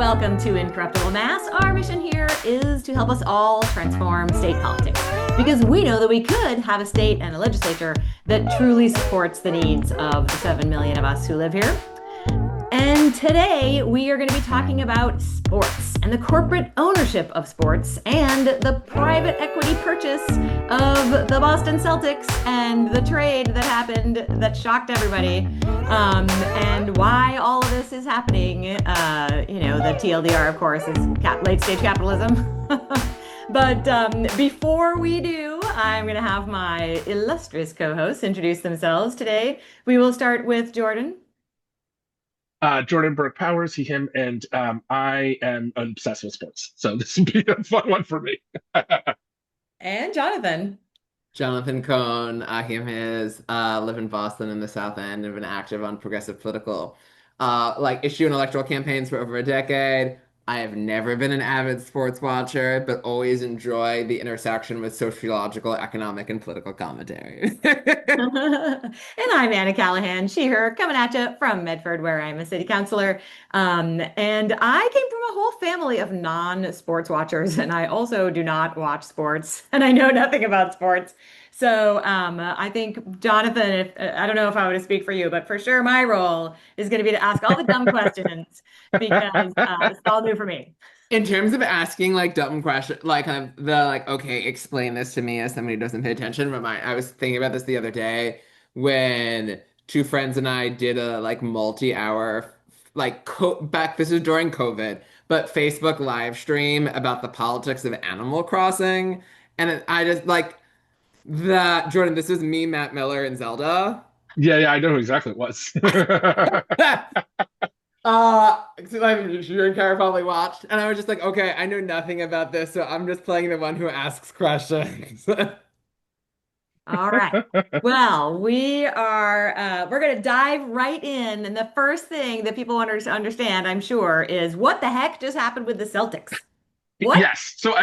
Welcome to Incorruptible Mass. Our mission here is to help us all transform state politics because we know that we could have a state and a legislature that truly supports the needs of the 7 million of us who live here. And today we are going to be talking about sports and the corporate ownership of sports and the private equity purchase of the Boston Celtics and the trade that happened that shocked everybody, and why all of this is happening. The TLDR, of course, is late stage capitalism. But before we do, I'm going to have my illustrious co-hosts introduce themselves. Today, we will start with Jordan. Jordan Burke Powers, he, him, and I am obsessed with sports. So this will be a fun one for me. And Jonathan. Jonathan Cohn, him, his, live in Boston in the South End, and been active on progressive political issue and electoral campaigns for over a decade. I have never been an avid sports watcher, but always enjoy the intersection with sociological, economic, and political commentary. And I'm Anna Callahan, she, her, coming at you from Medford, where I'm a city councilor. And I came from a whole family of non-sports watchers, and I also do not watch sports, and I know nothing about sports. So I think, Jonathan, I don't know if I would speak for you, but for sure my role is going to be to ask all the dumb questions because it's all new for me. In terms of asking dumb questions, okay, explain this to me as somebody who doesn't pay attention. But I was thinking about this the other day when two friends and I did a multi-hour this is during COVID, but Facebook live stream about the politics of Animal Crossing, and I just Jordan, this is me, Matt Miller, and Zelda. Yeah, I know who exactly it was. I'm sure and Kara probably watched, and I was just like, okay, I know nothing about this, so I'm just playing the one who asks questions. All right. Well, we're going to dive right in, and the first thing that people want to understand, I'm sure, is what the heck just happened with the Celtics? What? Yes. So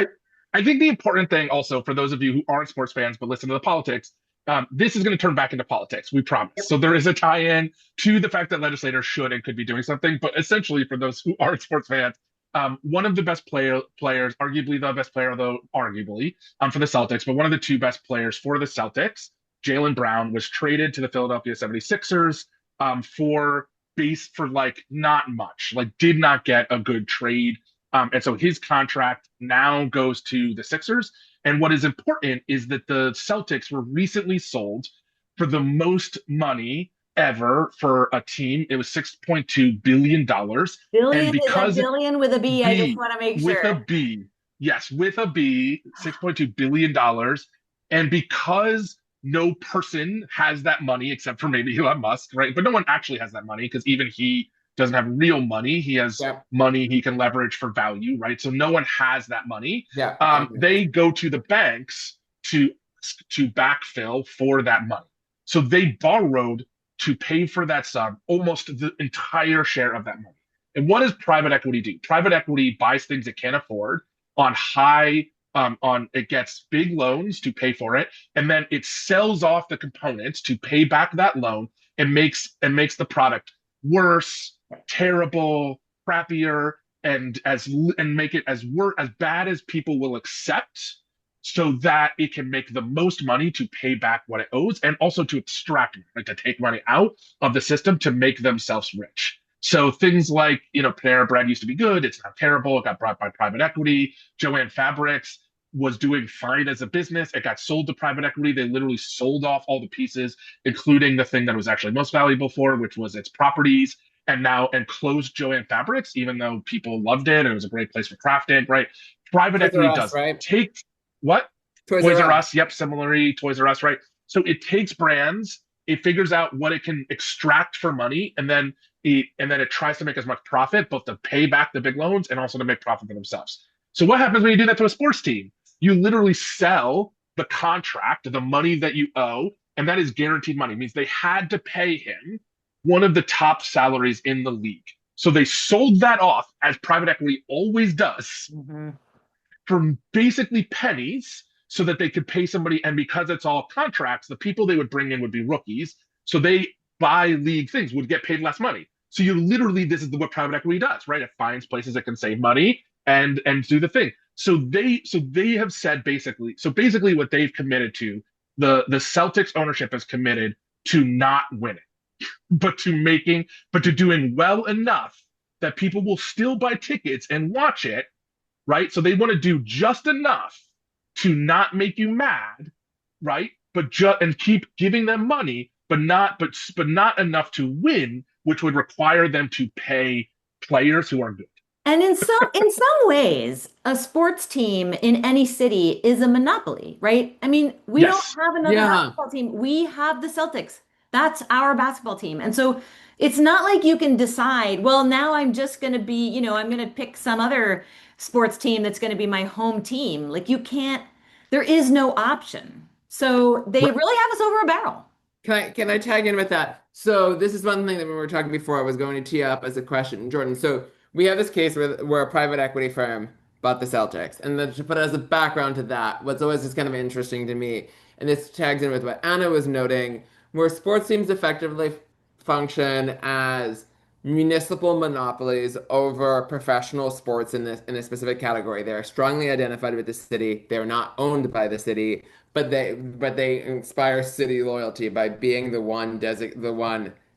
I think the important thing also for those of you who aren't sports fans but listen to the politics, this is going to turn back into politics, we promise. Yep. So there is a tie-in to the fact that legislators should and could be doing something. But essentially, for those who aren't sports fans, one of the best players, arguably the best player, though arguably, for the Celtics, but one of the two best players for the Celtics, Jaylen Brown, was traded to the Philadelphia 76ers for not much, did not get a good trade. And so his contract now goes to the Sixers. And what is important is that the Celtics were recently sold for the most money ever for a team. It was $6.2 billion. Billion, and because is a billion with a B? I just want to make sure. With a B. Yes, with a B, $6.2 billion. And because no person has that money except for maybe Elon Musk, right? But no one actually has that money because even he doesn't have real money. He has money he can leverage for value, right? So no one has that money. They go to the banks to backfill for that money. So they borrowed to pay for that sum almost the entire share of that money. And what does private equity do? Private equity buys things it can't afford it gets big loans to pay for it, and then it sells off the components to pay back that loan and makes the product worse, terrible, crappier, and make it as bad as people will accept, so that it can make the most money to pay back what it owes, and also to extract money, to take money out of the system to make themselves rich. So things like, Panera Bread used to be good, it's now terrible, it got bought by private equity. Joanne Fabrics was doing fine as a business. It got sold to private equity. They literally sold off all the pieces, including the thing that it was actually most valuable for, which was its properties, and closed Joanne Fabrics, even though people loved it and it was a great place for crafting, right? Private equity does take what? Toys R Us. Yep, similarly, Toys R Us, right? So it takes brands, it figures out what it can extract for money, and then it tries to make as much profit, both to pay back the big loans and also to make profit for themselves. So what happens when you do that to a sports team? You literally sell the contract, the money that you owe, and that is guaranteed money. It means they had to pay him one of the top salaries in the league. So they sold that off, as private equity always does, for basically pennies, so that they could pay somebody. And because it's all contracts, the people they would bring in would be rookies. So they buy league things would get paid less money. So you literally, this is what private equity does, right? It finds places that can save money and do the thing. So they have said basically what they've committed to, the Celtics ownership has committed to not winning, but to doing well enough that people will still buy tickets and watch it, right? So they want to do just enough to not make you mad, right? But just and keep giving them money, but not enough to win, which would require them to pay players who are good. And in some ways, a sports team in any city is a monopoly, right? I mean, we don't Yes. have another Yeah. basketball team. We have the Celtics. That's our basketball team. And so it's not like you can decide, well, now I'm just going to be, I'm going to pick some other sports team that's going to be my home team. Like you can't, there is no option. So they really have us over a barrel. Can I tag in with that? So this is one thing that when we were talking before, I was going to tee up as a question, Jordan. So we have this case where a private equity firm bought the Celtics, and then to put it as a background to that, what's always just kind of interesting to me, and this tags in with what Anna was noting, where sports teams effectively function as municipal monopolies over professional sports in a specific category. They are strongly identified with the city. They are not owned by the city, but they inspire city loyalty by being the one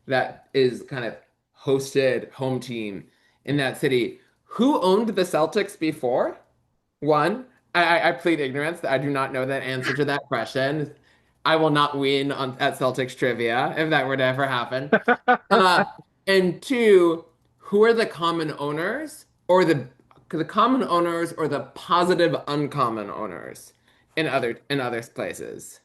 that is kind of hosted home team in that city. Who owned the Celtics before? One, I plead ignorance. I do not know that answer to that question. I will not win at Celtics trivia if that were to ever happen. Uh, and two, who are the common owners or the common owners or the positive uncommon owners in other places?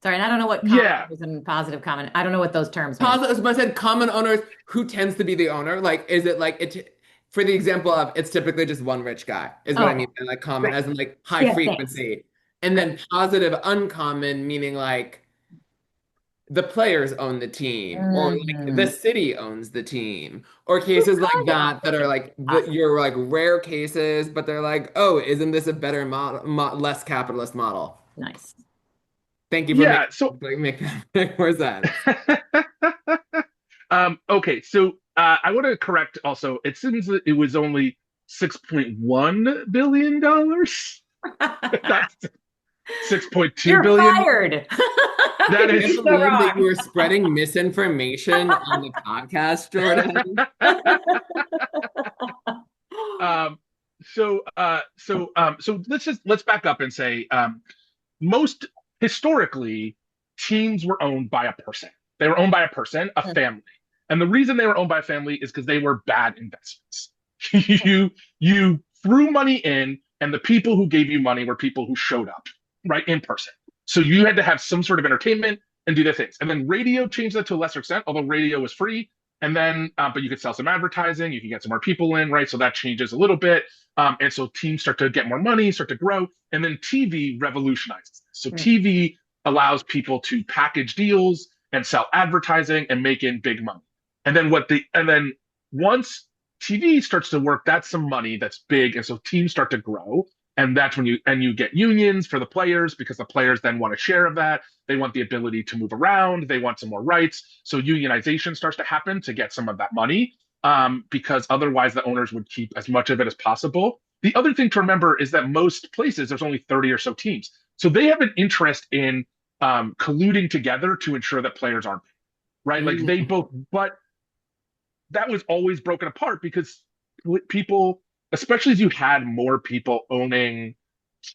Sorry, and I don't know what common Yeah. is and positive common. I don't know what those terms mean. Positive, when I said common owners, who tends to be the owner? Like, is it like it? For the example of, it's typically just one rich guy, is what I mean, Oh, and like common, right. as in like high Yeah, thanks. frequency, and then positive uncommon, meaning like the players own the team, or like the Mhm. city owns the team, or cases like Kind of. that are like Awesome. you're like rare cases, but they're like, oh, isn't this a better model, less capitalist model? Nice. Thank you for Yeah. making So make that make more sense. okay, so I want to correct also. It seems that it was only $6.1 billion. That's 6.2 You're billion. fired. That I can't is. So believe that you wrong. were spreading misinformation on the podcast, Jordan. um, so let's back up and say most historically teams were owned by a person. They were owned by a person, a family. And the reason they were owned by a family is because they were bad investments. you threw money in, and the people who gave you money were people who showed up, right, in person. So you had to have some sort of entertainment and do their things. And then radio changed that to a lesser extent, although radio was free. And then, but you could sell some advertising, you can get some more people in, right? So that changes a little bit. And so teams start to get more money, start to grow. And then TV revolutionizes this. So TV allows people to package deals and sell advertising and make in big money. And then once TV starts to work, that's some money that's big. And so teams start to grow. And that's when you get unions for the players, because the players then want a share of that. They want the ability to move around. They want some more rights. So unionization starts to happen to get some of that money, because otherwise the owners would keep as much of it as possible. The other thing to remember is that most places there's only 30 or so teams. So they have an interest in colluding together to ensure that players aren't paid, right? Like they Mm. both, but that was always broken apart because people, especially as you had more people owning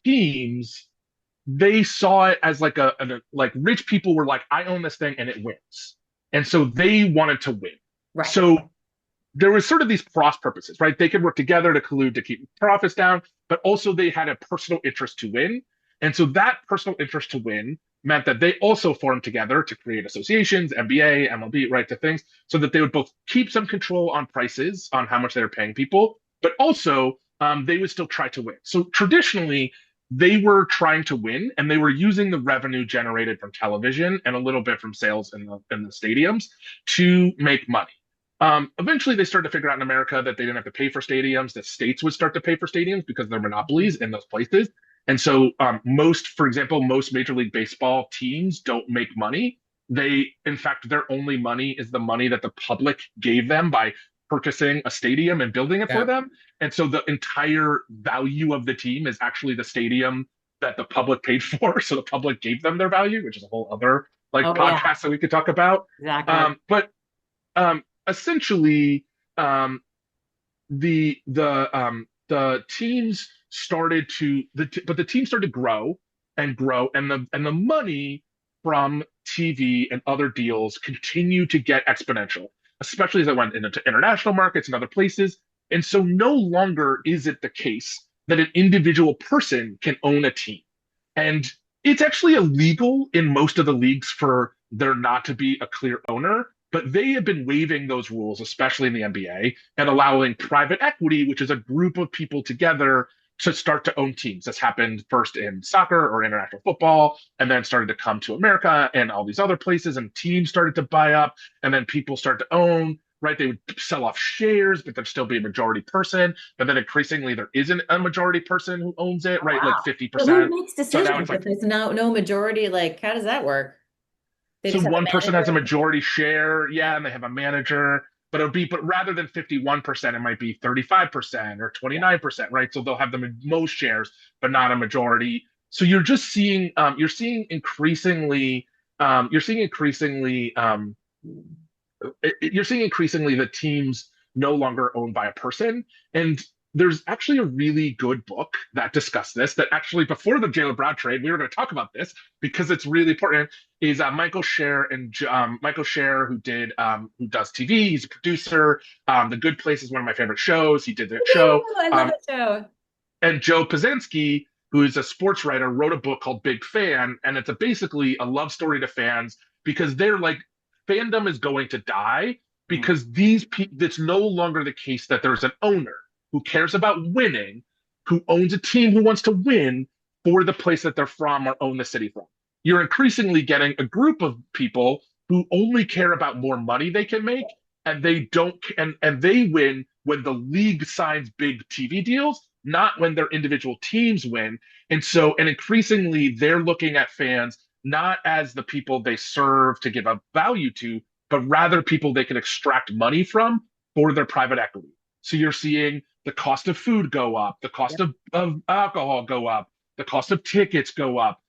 teams, they saw it as like like rich people were like, I own this thing and it wins. And so they wanted to win. Right. So there was sort of these cross purposes, right? They could work together to collude to keep profits down, but also they had a personal interest to win. And so that personal interest to win meant that they also formed together to create associations, NBA, MLB, right, to things, so that they would both keep some control on prices, on how much they were paying people, but also they would still try to win. So traditionally, they were trying to win, and they were using the revenue generated from television and a little bit from sales in the stadiums to make money. Eventually, they started to figure out in America that they didn't have to pay for stadiums, that states would start to pay for stadiums because they're monopolies in those places. And so, for example, most Major League Baseball teams don't make money In fact, their only money is the money that the public gave them by purchasing a stadium and building it for Yeah. them. And so the entire value of the team is actually the stadium that the public paid for. So the public gave them their value, which is a whole other like Oh yeah, podcast that we could talk about. exactly. But essentially, um, the teams started to but the team started to grow and grow, and the money from TV and other deals continue to get exponential, especially as it went into international markets and other places. And so no longer is it the case that an individual person can own a team. And it's actually illegal in most of the leagues for there not to be a clear owner, but they have been waiving those rules, especially in the NBA, and allowing private equity, which is a group of people together to start to own teams. This happened first in soccer or international football, and then started to come to America and all these other places, and teams started to buy up, and then people start to own, right? They would sell off shares, but there'd still be a majority person. But then increasingly, there isn't a majority person who owns it, right? Like Wow. But who 50%. makes So now decisions it's if like, there's no majority? Like, how does that work? They so just have a one person has a manager. majority share, yeah, and they have a manager, but rather than 51%, it might be 35% or 29%, right? So they'll have the most shares, but not a majority. So you're seeing increasingly the teams no longer owned by a person. And there's actually a really good book that discussed this, that actually before the Jalen Brown trade, we were going to talk about this because it's really important, is Michael Scher, Michael Scher, who does TV. He's a producer. The Good Place is one of my favorite shows. He did that show. I love that show. And Joe Pazinski, who is a sports writer, wrote a book called Big Fan, and it's basically a love story to fans, because they're like, fandom is going to die Mm. because it's no longer the case that there's an owner who cares about winning, who owns a team who wants to win for the place that they're from or own the city from. You're increasingly getting a group of people who only care about more money they can make, and they don't and they win when the league signs big TV deals, not when their individual teams win. And increasingly they're looking at fans not as the people they serve to give a value to, but rather people they can extract money from for their private equity. So you're seeing the cost of food go up, the cost Yep. of alcohol go up, the cost of tickets go up.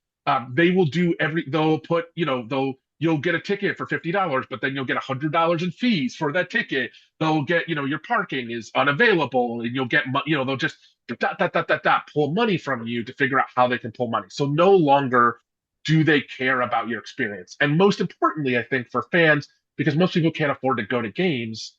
They will do they'll put, you'll get a ticket for $50, but then you'll get $100 in fees for that ticket. They'll get, your parking is unavailable, and you'll get, they'll just pull money from you to figure out how they can pull money. So no longer do they care about your experience. And most importantly, I think for fans, because most people can't afford to go to games,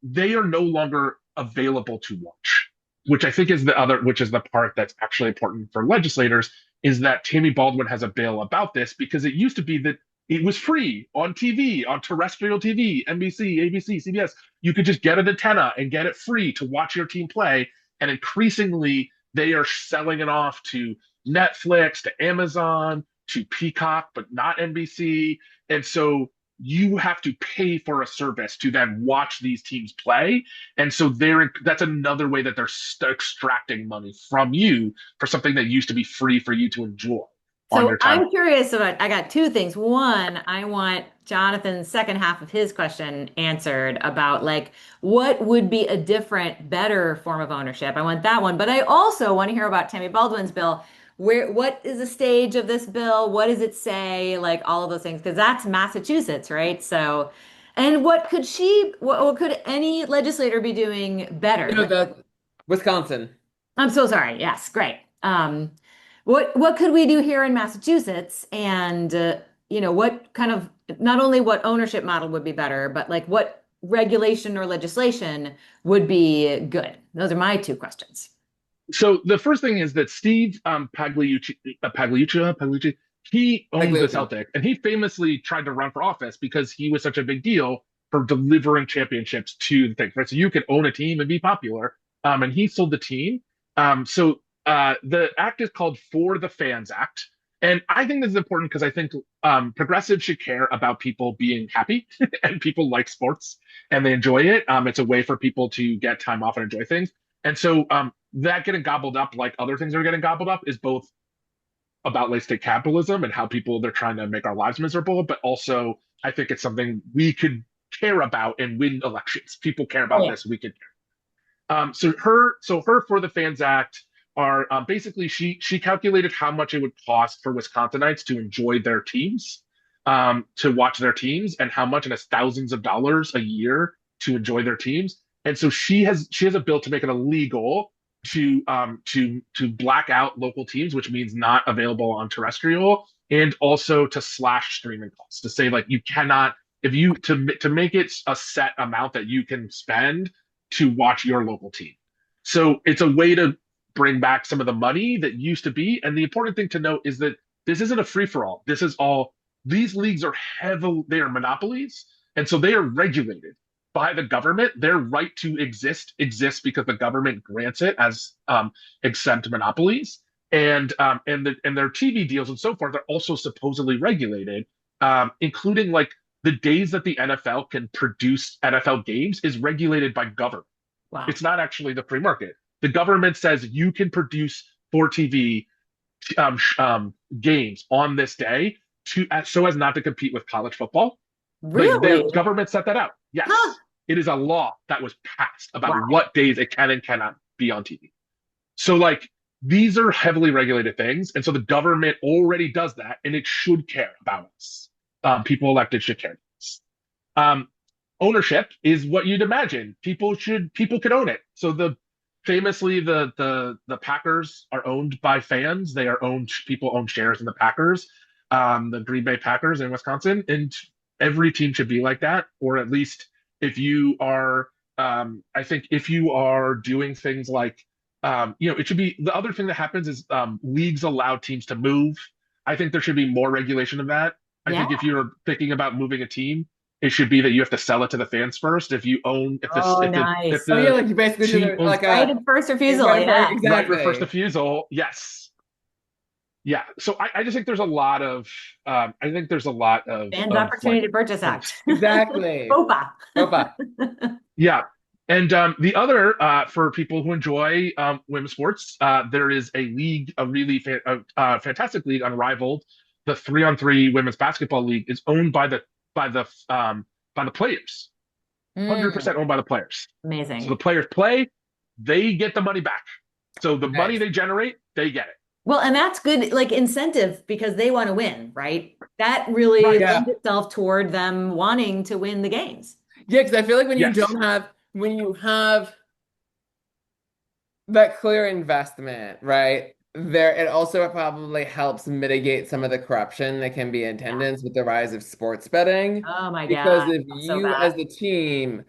they are no longer available to watch, which I think is which is the part that's actually important for legislators, is that Tammy Baldwin has a bill about this, because it used to be that it was free on TV, on terrestrial TV, NBC, ABC, CBS. You could just get an antenna and get it free to watch your team play. And increasingly, they are selling it off to Netflix, to Amazon, to Peacock, but not NBC. And so you have to pay for a service to then watch these teams play. And so that's another way that they're extracting money from you for something that used to be free for you to enjoy on So your time. I'm curious about, I got two things. One, I want Jonathan's second half of his question answered about like what would be a different, better form of ownership. I want that one. But I also want to hear about Tammy Baldwin's bill. What is the stage of this bill? What does it say? Like all of those things, because that's Massachusetts, right? So, and what could any legislator be doing better? No, the Wisconsin. I'm so sorry. Yes, great. What could we do here in Massachusetts? And what kind of not only what ownership model would be better, but like what regulation or legislation would be good? Those are my two questions. So the first thing is that Steve Pagliuca, he owns the Pagliuca. Celtics, and he famously tried to run for office because he was such a big deal for delivering championships to the things, right? So you could own a team and be popular. And he sold the team. The act is called For the Fans Act. And I think this is important because I think progressives should care about people being happy and people like sports and they enjoy it. It's a way for people to get time off and enjoy things. And so that getting gobbled up, like other things are getting gobbled up, is both about late state capitalism and how people they're trying to make our lives miserable, but also I think it's something we could care about and win elections. People care Oh, about yeah. this. We could. So her for the Fans Act are basically she calculated how much it would cost for Wisconsinites to enjoy their teams, to watch their teams, and how much, and it's thousands of dollars a year to enjoy their teams. And so she has a bill to make it illegal to black out local teams, which means not available on terrestrial, and also to slash streaming costs to say like you cannot if you to make it a set amount that you can spend to watch your local team. So it's a way to bring back some of the money that used to be. And the important thing to note is that this isn't a free for all. This is all, these leagues are heavily, they are monopolies. And so they are regulated by the government. Their right to exist exists because the government grants it as exempt monopolies. And their TV deals and so forth are also supposedly regulated, including like the days that the NFL can produce NFL games is regulated by government. Wow. It's not actually the free market. The government says you can produce for TV games on this day to so as not to compete with college football. Like Really? the government set that out. Yes, Huh. it is a law that was passed about Wow. what days it can and cannot be on TV. So like these are heavily regulated things, and so the government already does that, and it should care about us. People elected should care. Um, Ownership is what you'd imagine. People could own it. So famously the Packers are owned by fans. They are owned people own shares in the Packers, the Green Bay Packers in Wisconsin, and every team should be like that. Or at least if you are, I think if you are doing things like, it should be the other thing that happens is leagues allow teams to move. I think there should be more regulation of that. I Yeah. think if you're thinking about moving a team, it should be that you have to sell it to the fans first. If you own, if Oh, the if nice. Oh yeah, the like you basically team do owns like Right a of first refusal. right Yeah. right of first exactly. refusal, yes, yeah. So I just think there's a lot of I think there's a lot Fans of Opportunity like to Purchase kind of Act. Exactly. FOPA. Opa. yeah. And the other for people who enjoy women's sports, there is a league, a really fantastic league, unrivaled. The 3-on-3 women's basketball league is owned by the by the players, Mm, 100% owned by the players. So the amazing. players play, they get the money back. So the money Nice. they generate, they get it. Well, and that's good, like incentive because they want to win, right? That really Right. Yeah. lends itself toward them wanting to win the games. Yeah, because I feel like Yes. when you have that clear investment, right? There, it also probably helps mitigate some of the corruption that can be in Yeah. attendance with the rise of sports betting. Oh my Because God. if That's so you bad. as the team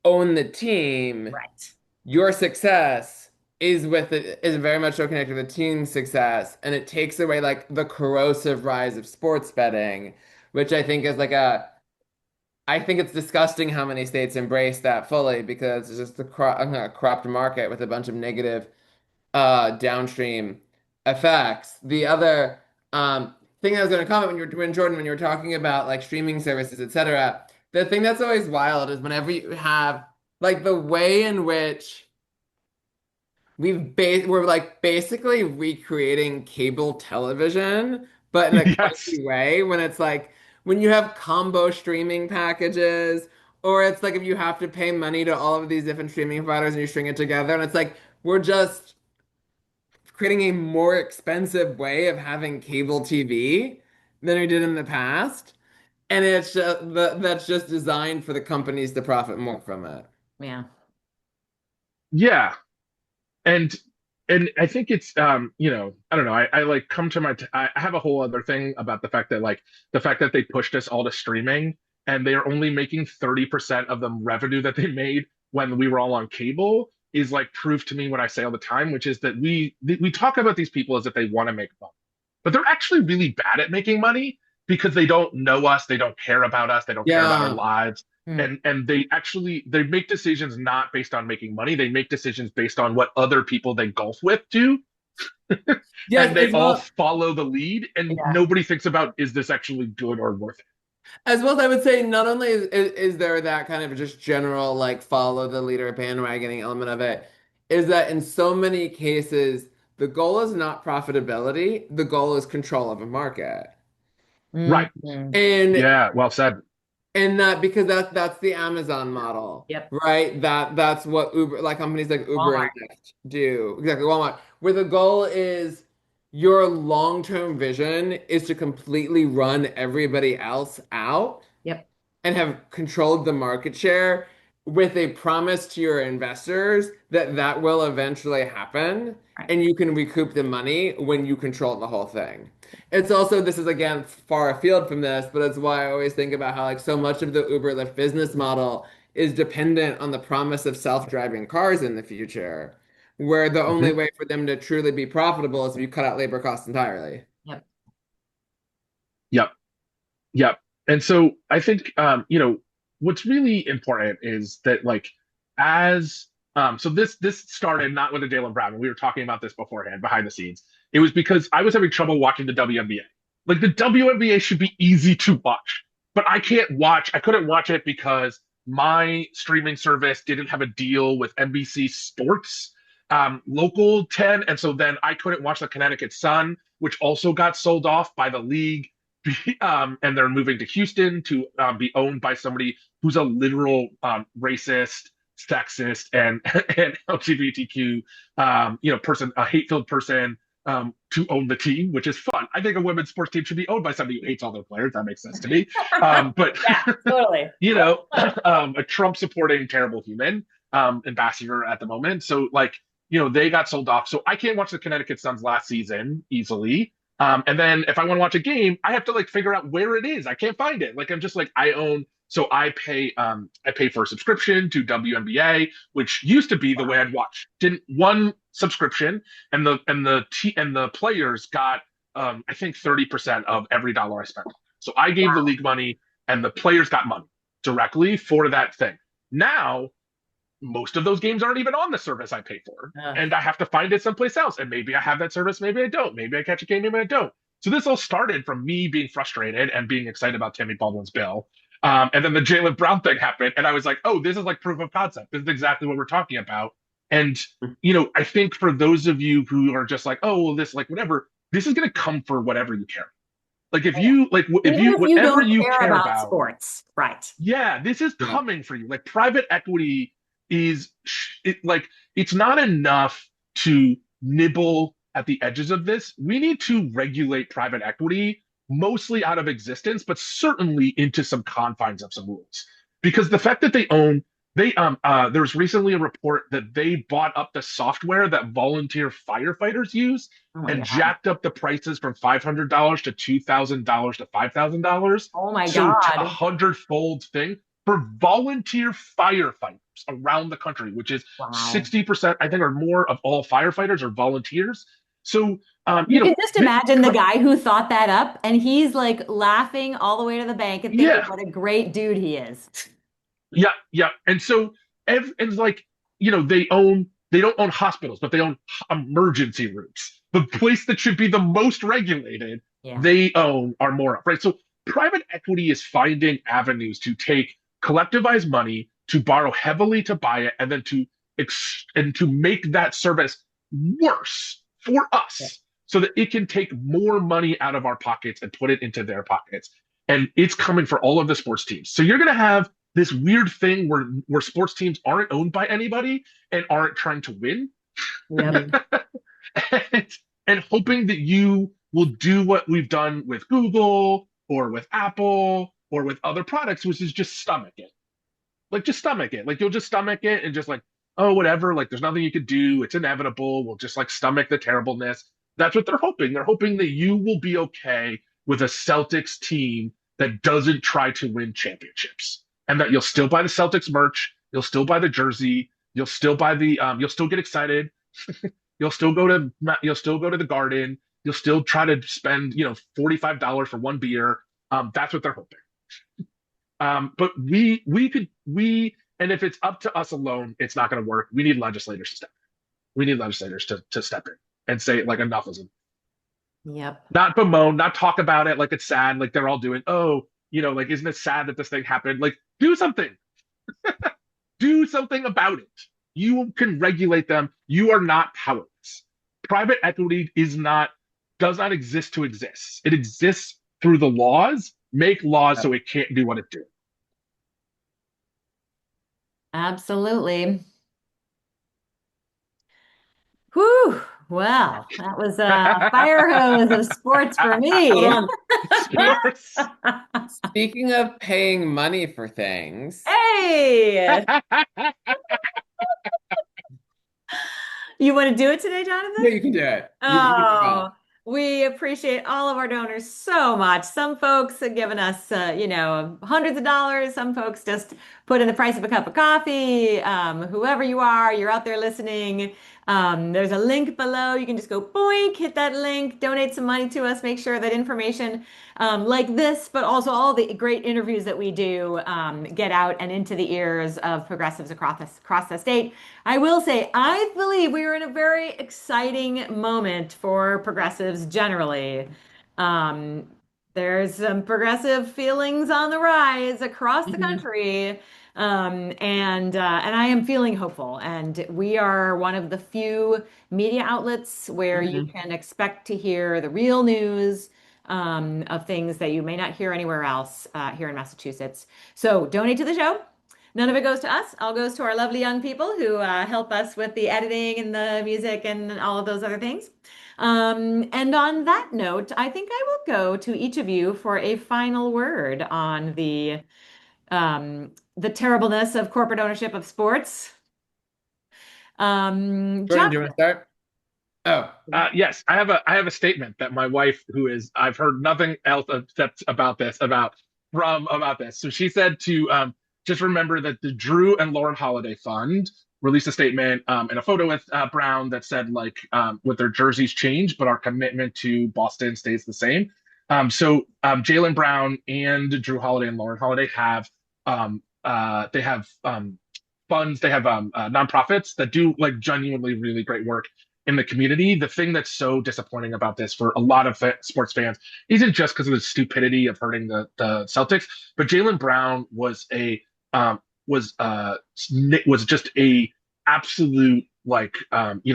own the team, Right. your success is very much so connected to the team's success, and it takes away like the corrosive rise of sports betting, which I think is like a I think it's disgusting how many states embrace that fully because it's just a cropped market with a bunch of negative downstream effects. The other thing I was going to comment when Jordan, when you were talking about like streaming services, etc., the thing that's always wild is whenever you have like the way in which we're like basically recreating cable television, but in a Yes. clunky way when it's like when you have combo streaming packages, or it's like if you have to pay money to all of these different streaming providers and you string it together, and it's like we're just creating a more expensive way of having cable TV than we did in the past. And it's just that's just designed for the companies to profit more from it. Yeah. Yeah. And I think it's I don't know. I like come to I have a whole other thing about the fact that they pushed us all to streaming and they are only making 30% of the revenue that they made when we were all on cable is like proof to me what I say all the time, which is that we talk about these people as if they want to make money. But they're actually really bad at making money because they don't know us, they don't care about us, they don't care about our Yeah. lives. Hmm. And they make decisions not based on making money. They make decisions based on what other people they golf with do. Yes, And they as all well. follow the lead and Yeah. nobody thinks about is this actually good or worth it? As well as I would say, not only is there that kind of just general like follow the leader bandwagoning element of it, is that in so many cases the goal is not profitability, the goal is control of a market. Right. Mhm. And Yeah, well said. that because that's the Amazon model, Yep. right? That's what Uber, like companies like Uber and Walmart. Lyft do. Exactly, Walmart, where the goal is your long-term vision is to completely run everybody else out Yep. and have controlled the market share with a promise to your investors that that will eventually happen Right. and you can recoup the money when you control the whole thing. It's also, this is again far afield from this, but it's why I always think about how like so much of the Uber Lyft business model is dependent on the promise of self-driving cars in the future, where the only Mhm. way for them to truly be profitable is if you cut out labor costs entirely. Yep. Yep. Yep. And so I think what's really important is that like as so this started not with a Jalen Brown, and we were talking about this beforehand behind the scenes. It was because I was having trouble watching the WNBA. Like the WNBA should be easy to watch, but I couldn't watch it because my streaming service didn't have a deal with NBC Sports local 10, and so then I couldn't watch the Connecticut Sun, which also got sold off by the league. And they're moving to Houston to be owned by somebody who's a literal racist, sexist, and LGBTQ person, a hate-filled person to own the team, which is fun. I think a women's sports team should be owned by somebody who hates all their players. That makes sense to me. But Yeah, totally. a Trump supporting terrible human ambassador at the moment. So like they got sold off. So I can't watch the Connecticut Suns last season easily. And then if I want to watch a game, I have to like figure out where it is. I can't find it. Like I'm just like so I pay for a subscription to WNBA, which used to be the way I'd watch. Didn't one subscription and the players got I think 30% of every dollar I spent. So I gave the league money and the players got money directly for that thing. Now most of those games aren't even on the service I pay for. Ugh. And I have to find it someplace else. And maybe I have that service, maybe I don't. Maybe I catch a game, maybe I don't. So this all started from me being frustrated and being excited about Tammy Baldwin's bill. And then the Jaylen Brown thing happened. And I was like, oh, this is like proof of concept. This is exactly what we're talking about. And, I think for those of you who are just like, oh, well, this, like, whatever, this is going to come for whatever you care. Like, if you, like, if Even you, if you whatever don't you care care about about, sports, right? yeah, this is Yeah. coming for you. Like private equity like it's not enough to nibble at the edges of this. We need to regulate private equity mostly out of existence, but certainly into some confines of some rules. Because the fact that there was recently a report that they bought up the software that volunteer firefighters use Oh my and God. jacked up the prices from $500 to $2,000 to $5,000. Oh my So to a God. hundredfold thing for volunteer firefighters around the country, which is Wow. 60%, I think, or more of all firefighters are volunteers. So, You can just imagine the guy who thought that up, and he's like laughing all the way to the bank and thinking yeah, what a great dude he is. yeah, yeah. And so, and like, they don't own hospitals, but they own emergency rooms. The place that should be the most regulated, Yeah. they own are more up, right? So private equity is finding avenues to take collectivized money to borrow heavily to buy it and then to make that service worse for us Yeah. so that it can take more money out of our pockets and put it into their pockets. And it's coming for all of the sports teams. So you're going to have this weird thing where sports teams aren't owned by anybody and aren't trying to win. Yep. and, and hoping that you will do what we've done with Google or with Apple or with other products, which is just stomach it. Like just stomach it. Like you'll just stomach it and just like, oh, whatever. Like there's nothing you could do. It's inevitable. We'll just like stomach the terribleness. That's what they're hoping. They're hoping that you will be okay with a Celtics team that doesn't try to win championships and that you'll still buy the Celtics merch. You'll still buy the jersey. You'll still buy you'll still get excited. You'll still go to the garden. You'll still try to spend, $45 for one beer. That's what they're hoping. But and if it's up to us alone, it's not going to work. We need legislators to step in. We need legislators to step in and say like enough is enough. Yep. Not bemoan, not talk about it like it's sad, like they're all doing. Oh, like isn't it sad that this thing happened? Like do something. Do something about it. You can regulate them. You are not powerless. private equity does not exist to exist. It exists through the laws, make laws so it can't do what it do. Absolutely. Whew. Well, that was a fire hose of sports for Hold me. on. Sports. Speaking of paying money for things, Hey, you want to do it today, yeah, Jonathan? you can do it. You can do Oh, we appreciate all of our donors so much. Some folks have given us, hundreds of dollars. Some folks just put in the price of a cup of coffee. Whoever you are, you're out there listening. There's a link below. You can just go boink, hit that link, donate some money to us. Make sure that information like this, but also all the great interviews that we do get out and into the ears of progressives across the state. I will say, I believe we are in a very exciting moment for progressives generally. Um, there's some progressive feelings on the rise across the it. country, and I am feeling hopeful. And we are one of the few media outlets where you Mhm. can expect to hear the real news of things that you may not hear anywhere else here in Massachusetts. So donate to the show. None of it goes to us. All goes to our lovely young people who help us with the editing and the music and all of those other things. And on that note, I think I will go to each of you for a final word on the terribleness of corporate ownership of sports. Jordan, do you Jonathan. want to start? Oh, Yes, I have a statement that my wife, who is I've heard nothing else except about this. So she said to just remember that the Drew and Lauren Holiday Fund released a statement and a photo with Brown that said like with their jerseys changed, but our commitment to Boston stays the same. Jalen Brown and Drew Holiday and Lauren Holiday have they have funds, they have nonprofits that do like genuinely really great work in the community. The thing that's so disappointing about this for a lot of sports fans isn't just because of the stupidity of hurting the Celtics, but Jalen Brown was just a absolute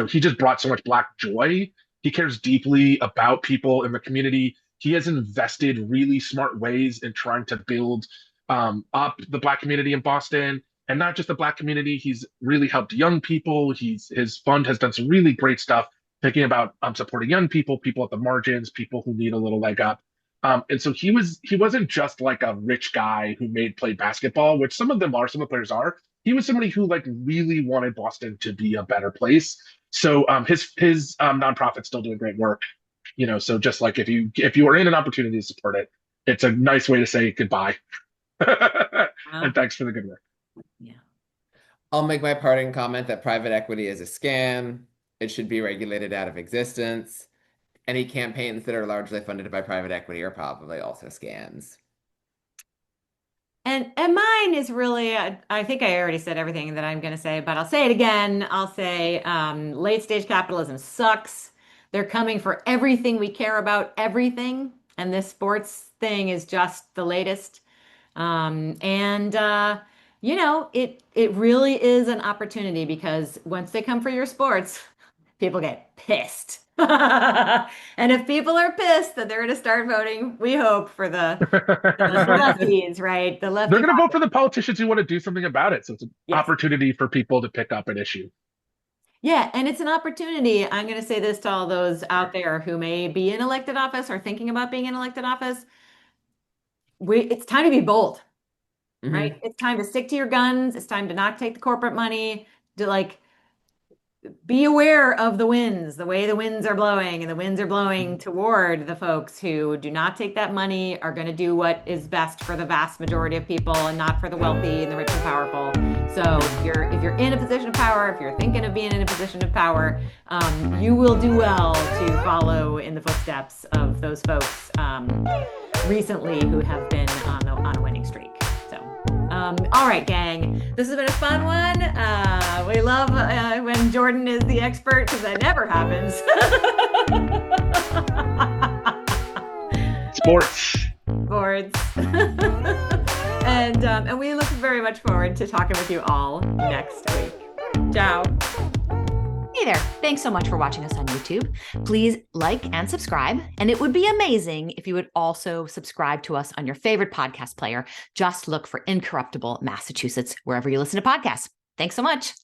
he just brought so much black joy. He cares deeply about people in the community. He has invested really smart ways in trying to build up the black community in Boston, and not just the black community. He's really helped young people. His fund has done some really great stuff, thinking about supporting young people, people at the margins, people who need a little leg up. And so he wasn't just like a rich guy who played basketball, which some of them are, some of the players are. He was somebody who like really wanted Boston to be a better place. So his nonprofit's still doing great work. So just like if you are in an opportunity to support it, it's a nice way to say goodbye. Wow. And thanks for the good work. Yeah. I'll make my parting comment that private equity is a scam. It should be regulated out of existence. Any campaigns that are largely funded by private equity are probably also scams. And mine is really, I think I already said everything that I'm going to say, but I'll say it again. I'll say late stage capitalism sucks. They're coming for everything we care about, everything. And this sports thing is just the latest. And it really is an opportunity because once they come for your sports, people get pissed. And if people are pissed, then they're going to start voting, we hope, for the lefties, right? The They're lefty going to vote caucus. for the politicians who want to do something about it. So it's an Yes. opportunity for people to pick up an issue. Yeah, and it's an opportunity. I'm going to say this to all those out there who may be in elected office or thinking about being in elected office. It's time to be bold, right? Hmm. It's time to stick to your guns. It's time to not take the corporate money, to like be aware of the winds, the way the winds are blowing, and the winds are blowing toward the folks who do not take that money, are going to do what is best for the vast majority of people and not for the wealthy and the rich and powerful. So if you're in a position of power, if you're thinking of being in a position of power, you will do well to follow in the footsteps of those folks recently who have been on a winning streak. All right, gang. This has been a fun one. We love when Jordan is the expert because that never happens. Sports. Boards. And we look very much forward to talking with you all next week. Ciao. Hey there. Thanks so much for watching us on YouTube. Please like and subscribe. And it would be amazing if you would also subscribe to us on your favorite podcast player. Just look for Incorruptible Massachusetts wherever you listen to podcasts. Thanks so much.